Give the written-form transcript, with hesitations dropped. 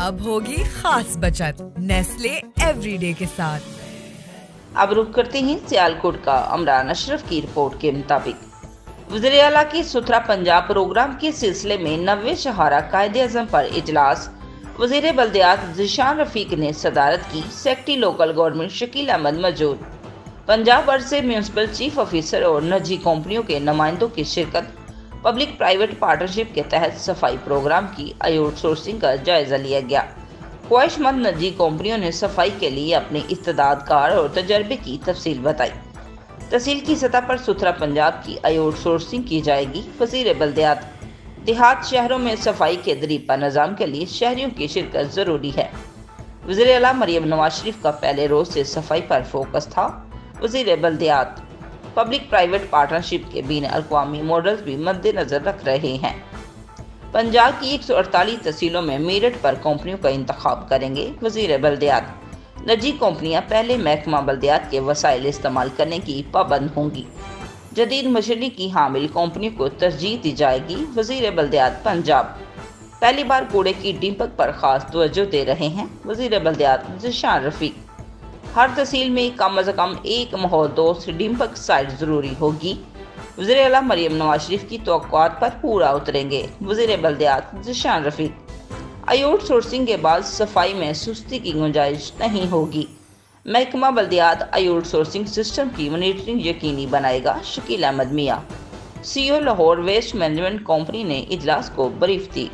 अब होगी खास बचत नेस्ले एवरीडे के साथ। अब रुख करते हैं सियालकोट का। अमरान अशरफ की रिपोर्ट के मुताबिक वज़ीर आला की सुथरा पंजाब प्रोग्राम के सिलसिले में 90वें शहारा कायदे-ए-आज़म पर इजलास वज़ीर बल्दियात ज़ीशान रफ़ीक ने सदारत की। Secretary local government Shakeel Ahmad मौजूद। पंजाब भर से म्यूनसिपल चीफ ऑफिसर और निजी कंपनियों के नुमाइंदों की शिरकत। पब्लिक प्राइवेट पार्टनरशिप के तहत सफाई प्रोग्राम की आउटसोर्सिंग का जायजा लिया गया। ख्वाहिशमंद निजी कंपनियों ने सफाई के लिए अपने इस्तेदादकार और तजर्बे की तफसील बताई। तहसील की सतह पर सुथरा पंजाब की आउटसोर्सिंग की जाएगी। वज़ीर बल्दियात देहात शहरों में सफाई के दरीपा निज़ाम के लिए शहरियों की शिरकत ज़रूरी है। वज़ीर आला मरियम नवाज शरीफ का पहले रोज से सफाई पर फोकस था। वज़ीर बल्दियात पब्लिक प्राइवेट पार्टनरशिप के बीन अक़वामी मॉडल्स भी मद्देनजर रख रहे हैं। पंजाब की 148 तहसीलों में मेरिट पर कंपनियों का इंतखाब करेंगे वज़ीर बल्दियात। निजी कंपनियां पहले महकमा बल्दियात के वसाइल इस्तेमाल करने की पाबंद होंगी। जदीद मशीनरी की हामिल कंपनियों को तरजीह दी जाएगी। वज़ीर बल्दियात पंजाब पहली बार कूड़े की डिंपक पर खास तवज्जो दे रहे हैं। वज़ीर बल्दियात ज़ीशान रफ़ीक हर तहसील में कम अज़ कम एक माहौल दोस्त डिंपक साइट ज़रूरी होगी। वज़ीर आला मरियम नवाज शरीफ की तवक्कुआत पर पूरा उतरेंगे। वज़ीर बल्दियात ज़ीशान रफ़ीक आउटसोर्सिंग के बाद सफाई में सुस्ती की गुंजाइश नहीं होगी। महकमा बल्दियात आउटसोर्सिंग सिस्टम की मॉनिटरिंग यकीनी बनाएगा। Shakeel Ahmad Mian CEO Lahore waste management company ने इजलास को ब्रीफ दी।